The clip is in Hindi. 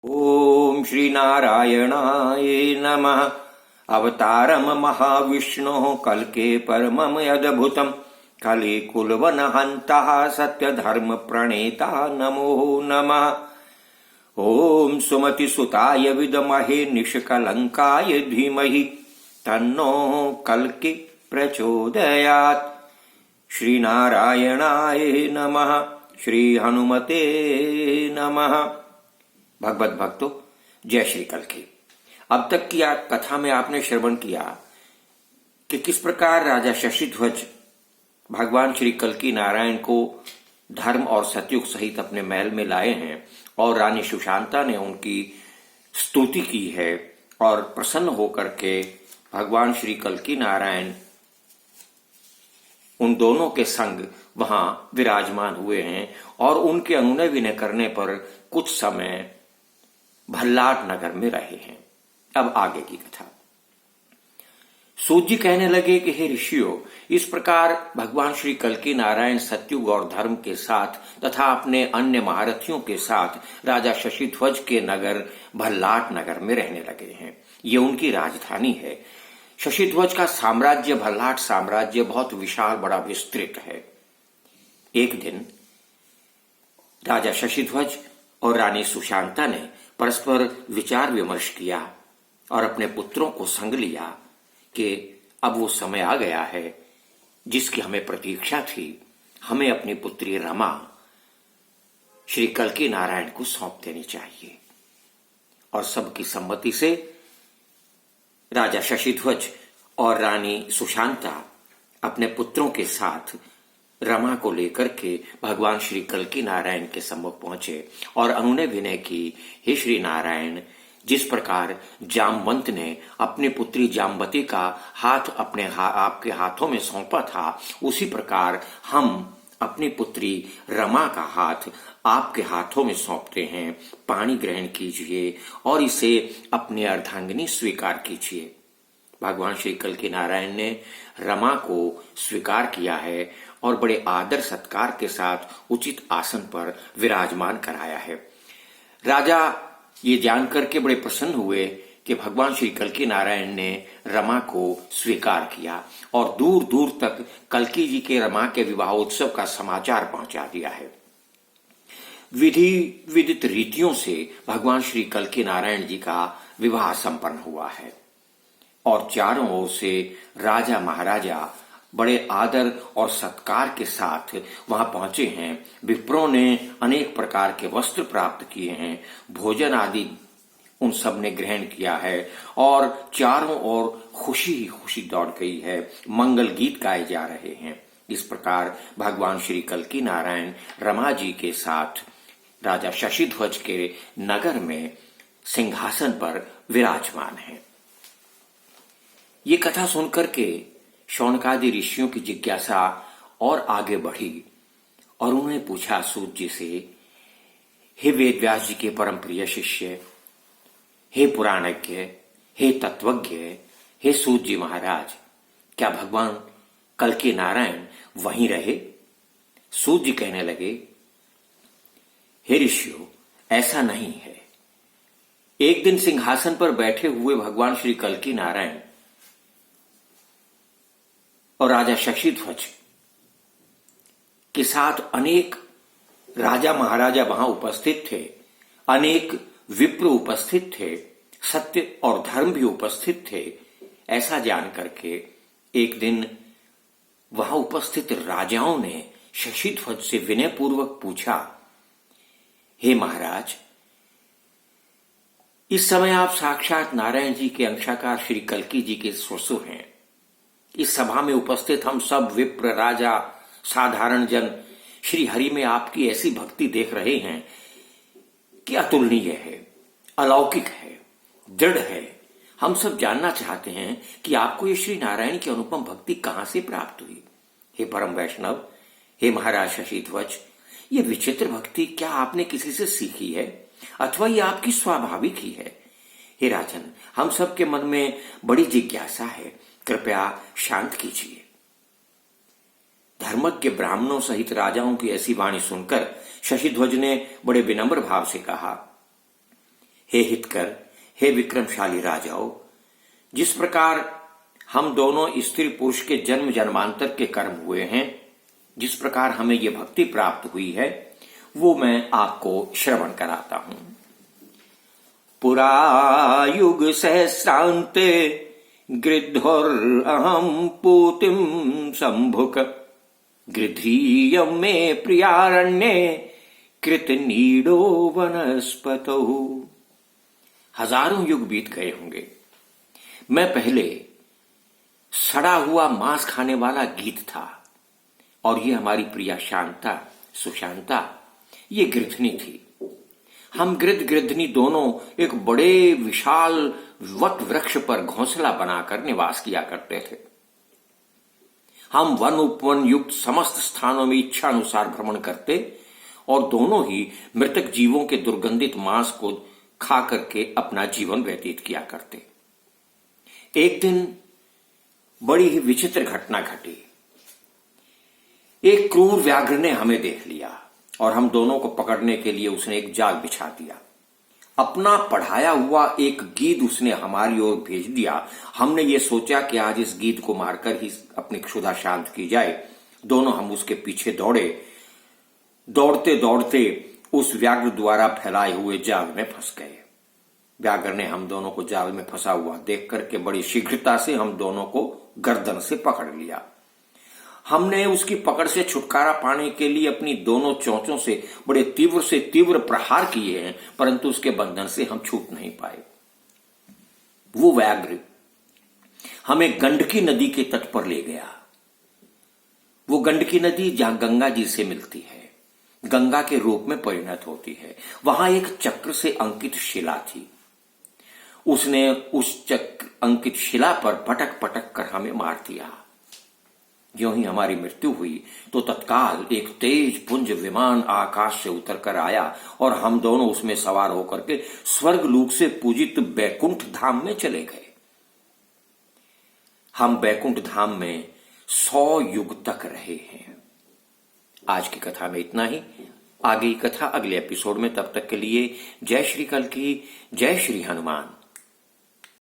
ओम श्री नारायणाय नमः। अवतारम महाविष्णु कल्के परमम अद्भुतम कलिकुलवन हंता सत्य धर्म प्रणेता नमो नमः। ओम सुमति सुताय विद्महे निष्कलंकाय धीमहि तन्नो कल्कि प्रचोदयात्। श्री नारायणाय नमः। श्री हनुमते नमः। भगवत भक्तों, जय श्री कल्कि। अब तक की कथा में आपने श्रवण किया कि किस प्रकार राजा शशिध्वज भगवान श्री कल्कि नारायण को धर्म और सतयुग सहित अपने महल में लाए हैं और रानी सुशांता ने उनकी स्तुति की है और प्रसन्न होकर के भगवान श्री कल्कि नारायण उन दोनों के संग वहां विराजमान हुए हैं और उनके अनुनय विनय करने पर कुछ समय भल्लाट नगर में रहे हैं। अब आगे की कथा। सूत जी कहने लगे कि हे ऋषियों, इस प्रकार भगवान श्री कल्कि नारायण सतयुग और धर्म के साथ तथा अपने अन्य महारथियों के साथ राजा शशिध्वज के नगर भल्लाट नगर में रहने लगे हैं। ये उनकी राजधानी है। शशिध्वज का साम्राज्य भल्लाट साम्राज्य बहुत विशाल, बड़ा विस्तृत है। एक दिन राजा शशिध्वज और रानी सुशांता ने परस्पर विचार विमर्श किया और अपने पुत्रों को संग लिया कि अब वो समय आ गया है जिसकी हमें प्रतीक्षा थी। हमें अपनी पुत्री रमा श्री कल्कि नारायण को सौंप देनी चाहिए। और सबकी सम्मति से राजा शशिध्वज और रानी सुशांता अपने पुत्रों के साथ रमा को लेकर के भगवान श्री कल्कि नारायण के सम्मुख पहुंचे और अनुनय विनय की। हे श्री नारायण, जिस प्रकार जामवंत ने अपनी पुत्री जामवती का हाथ आपके हाथों में सौंपा था, उसी प्रकार हम अपनी पुत्री रमा का हाथ आपके हाथों में सौंपते हैं। पानी ग्रहण कीजिए और इसे अपनी अर्धांगिनी स्वीकार कीजिए। भगवान श्री कल्कि नारायण ने रमा को स्वीकार किया है और बड़े आदर सत्कार के साथ उचित आसन पर विराजमान कराया है। राजा ये जानकर के बड़े प्रसन्न हुए कि भगवान श्री कल्कि नारायण ने रमा को स्वीकार किया और दूर दूर तक कल्कि जी के रमा के विवाह उत्सव का समाचार पहुंचा दिया है। विधि विदित रीतियों से भगवान श्री कल्कि नारायण जी का विवाह संपन्न हुआ है और चारों ओर से राजा महाराजा बड़े आदर और सत्कार के साथ वहां पहुंचे हैं। विप्रों ने अनेक प्रकार के वस्त्र प्राप्त किए हैं, भोजन आदि उन सब ने ग्रहण किया है और चारों ओर खुशी ही खुशी दौड़ गई है। मंगल गीत गाए जा रहे हैं। इस प्रकार भगवान श्री कल्कि नारायण रमा जी के साथ राजा शशिध्वज के नगर में सिंहासन पर विराजमान हैं। ये कथा सुनकर के शौनकादि ऋषियों की जिज्ञासा और आगे बढ़ी और उन्होंने पूछा सूत जी से, हे वेदव्यास जी के परम प्रिय शिष्य, हे पुराणज्ञ, हे तत्वज्ञ, हे सूत जी महाराज, क्या भगवान कल्कि नारायण वहीं रहे? सूत जी कहने लगे, हे ऋषियों, ऐसा नहीं है। एक दिन सिंहासन पर बैठे हुए भगवान श्री कल्कि नारायण और राजा शशिध्वज के साथ अनेक राजा महाराजा वहां उपस्थित थे, अनेक विप्र उपस्थित थे, सत्य और धर्म भी उपस्थित थे। ऐसा जान करके एक दिन वहां उपस्थित राजाओं ने शशिध्वज से विनयपूर्वक पूछा, हे महाराज, इस समय आप साक्षात नारायण जी के अंशाकार श्री कल्कि जी के ससुर हैं। इस सभा में उपस्थित हम सब विप्र, राजा, साधारण जन श्री हरि में आपकी ऐसी भक्ति देख रहे हैं कि अतुलनीय है, अलौकिक है, दृढ़ है। हम सब जानना चाहते हैं कि आपको ये श्री नारायण की अनुपम भक्ति कहां से प्राप्त हुई। हे परम वैष्णव, हे महाराज शशिध्वज, ये विचित्र भक्ति क्या आपने किसी से सीखी है अथवा ये आपकी स्वाभाविक ही है? हे राजन, हम सब के मन में बड़ी जिज्ञासा है, कृपया शांत कीजिए। धर्मज्ञ ब्राह्मणों सहित राजाओं की ऐसी वाणी सुनकर शशिध्वज ने बड़े विनम्र भाव से कहा, हे हितकर, हे विक्रमशाली राजाओं, जिस प्रकार हम दोनों स्त्री पुरुष के जन्म जन्मांतर के कर्म हुए हैं, जिस प्रकार हमें ये भक्ति प्राप्त हुई है, वो मैं आपको श्रवण कराता हूं। पुरा युग सहस्रांते गृद्धोरहं पूतिं संभुक गृध्रीयं मे प्रियारण्ये कृत नीडो वनस्पतौ। हजारों युग बीत गए होंगे। मैं पहले सड़ा हुआ मांस खाने वाला गीत था और ये हमारी प्रिया शांता, सुशांता, ये गृधनी थी। हम गृध गृधनी दोनों एक बड़े विशाल वट वृक्ष पर घोंसला बनाकर निवास किया करते थे। हम वन उपवन युक्त समस्त स्थानों में इच्छा अनुसार भ्रमण करते और दोनों ही मृतक जीवों के दुर्गंधित मांस को खा करके अपना जीवन व्यतीत किया करते। एक दिन बड़ी ही विचित्र घटना घटी। एक क्रूर व्याघ्र ने हमें देख लिया और हम दोनों को पकड़ने के लिए उसने एक जाल बिछा दिया। अपना पढ़ाया हुआ एक गीद उसने हमारी ओर भेज दिया। हमने ये सोचा कि आज इस गीद को मारकर ही अपनी क्षुधा शांत की जाए। दोनों हम उसके पीछे दौड़े। दौड़ते दौड़ते उस व्याघ्र द्वारा फैलाए हुए जाल में फंस गए। व्याघ्र ने हम दोनों को जाल में फंसा हुआ देख करके बड़ी शीघ्रता से हम दोनों को गर्दन से पकड़ लिया। हमने उसकी पकड़ से छुटकारा पाने के लिए अपनी दोनों चोंचों से तीव्र प्रहार किए हैं, परंतु उसके बंधन से हम छूट नहीं पाए। वो व्याघ्र हमें गंडकी नदी के तट पर ले गया। वो गंडकी नदी जहां गंगा जी से मिलती है, गंगा के रूप में परिणत होती है, वहां एक चक्र से अंकित शिला थी। उसने उस चक्र अंकित शिला पर पटक पटक कर हमें मार दिया। ज्यों ही हमारी मृत्यु हुई तो तत्काल एक तेज पुंज विमान आकाश से उतर कर आया और हम दोनों उसमें सवार होकर के स्वर्गलोक से पूजित बैकुंठ धाम में चले गए। हम बैकुंठ धाम में 100 युग तक रहे हैं। आज की कथा में इतना ही। आगे की कथा अगले एपिसोड में। तब तक के लिए जय श्री कल की, जय श्री हनुमान।